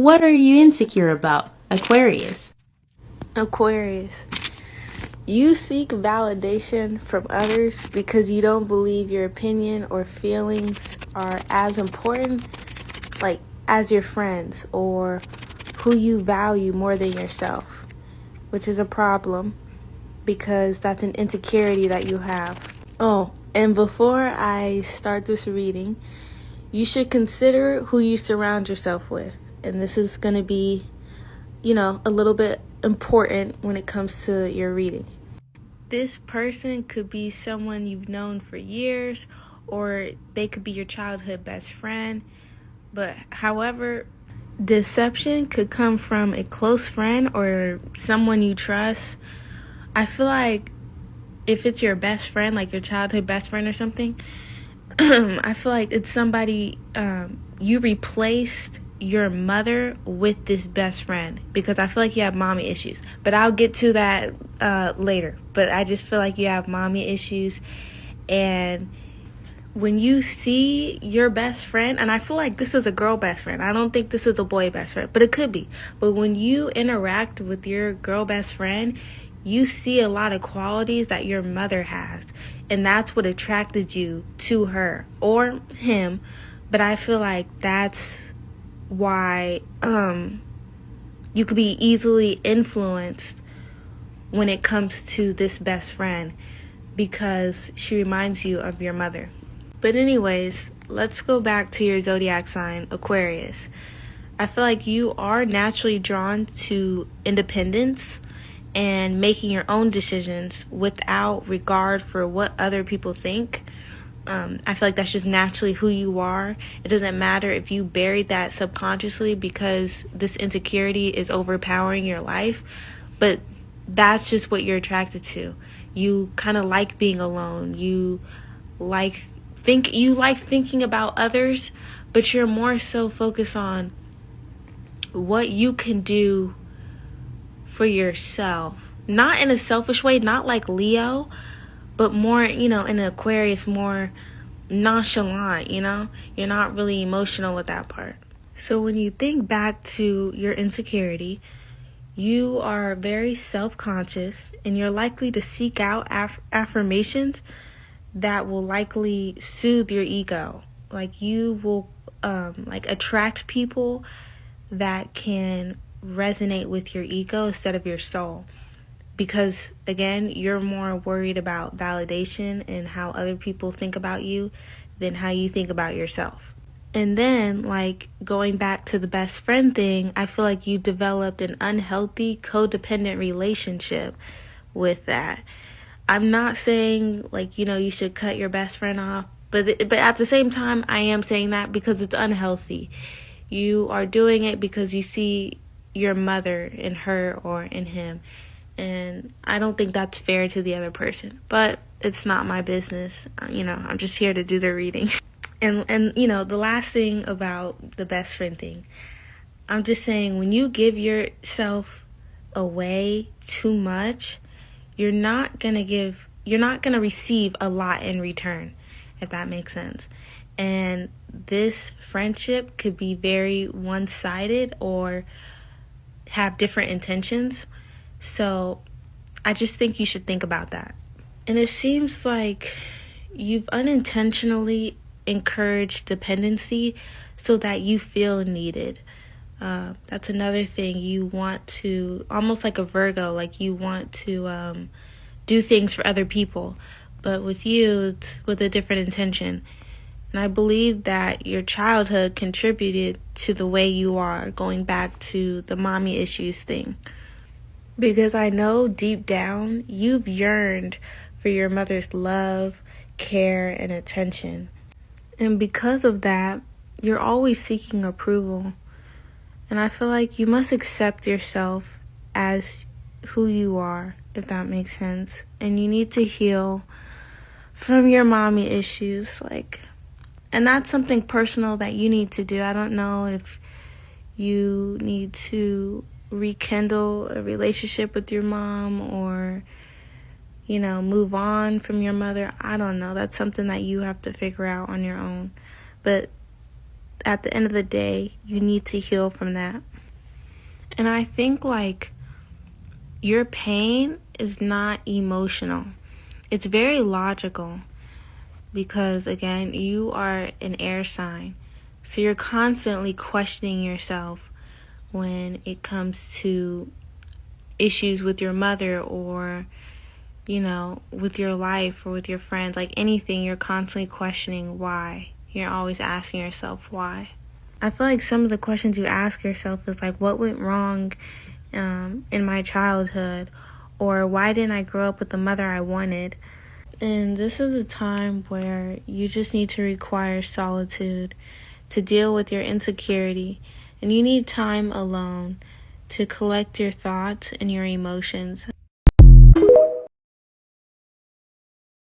What are you insecure about, Aquarius? Aquarius, you seek validation from others because you don't believe your opinion or feelings are as important, like, as your friends or who you value more than yourself, which is a problem because that's an insecurity that you have. Oh, and before I start this reading, you should consider who you surround yourself with. And this is going to be, a little bit important when it comes to your reading. This person could be someone you've known for years, or they could be your childhood best friend. But however, deception could come from a close friend or someone you trust. I feel like if it's your best friend, like your childhood best friend or something, I feel like it's somebody, you replaced your mother with this best friend, because I feel like you have mommy issues. But I'll get to that later. But I just feel like you have mommy issues. And when you see your best friend, and I feel like this is a girl best friend. I don't think this is a boy best friend, but it could be. But when you interact with your girl best friend, you see a lot of qualities that your mother has. And that's what attracted you to her or him. But I feel like that's why you could be easily influenced when it comes to this best friend, because she reminds you of your mother. But anyways, let's go back to your zodiac sign, Aquarius. I feel like you are naturally drawn to independence and making your own decisions without regard for what other people think. I feel like that's just naturally who you are. It doesn't matter if you buried that subconsciously because this insecurity is overpowering your life, but that's just what you're attracted to. You kind of like being alone. You like thinking about others, but you're more so focused on what you can do for yourself. Not in a selfish way, not like Leo, but more, in an Aquarius, more nonchalant, You're not really emotional with that part. So when you think back to your insecurity, you are very self-conscious, and you're likely to seek out affirmations that will likely soothe your ego. Like, you will attract people that can resonate with your ego instead of your soul. Because, again, you're more worried about validation and how other people think about you than how you think about yourself. And then, going back to the best friend thing, I feel like you developed an unhealthy, codependent relationship with that. I'm not saying, you should cut your best friend off. But at the same time, I am saying that because it's unhealthy. You are doing it because you see your mother in her or in him. And I don't think that's fair to the other person. But it's not my business. I'm just here to do the reading. And the last thing about the best friend thing, I'm just saying, when you give yourself away too much, you're not going to receive a lot in return, if that makes sense. And this friendship could be very one-sided or have different intentions. So I just think you should think about that. And it seems like you've unintentionally encouraged dependency so that you feel needed. That's another thing. You want to, almost like a Virgo, you want to do things for other people. But with you, it's with a different intention. And I believe that your childhood contributed to the way you are, going back to the mommy issues thing. Because I know deep down, you've yearned for your mother's love, care, and attention. And because of that, you're always seeking approval. And I feel like you must accept yourself as who you are, if that makes sense. And you need to heal from your mommy issues, and that's something personal that you need to do. I don't know if you need to rekindle a relationship with your mom or, move on from your mother. I don't know. That's something that you have to figure out on your own. But at the end of the day, you need to heal from that. And I think like your pain is not emotional. It's very logical because, again, you are an air sign. So you're constantly questioning yourself when it comes to issues with your mother or, with your life or with your friends. Like anything, you're constantly questioning why. You're always asking yourself why. I feel like some of the questions you ask yourself is like, what went wrong in my childhood? Or why didn't I grow up with the mother I wanted? And this is a time where you just need to require solitude to deal with your insecurity. And you need time alone to collect your thoughts and your emotions.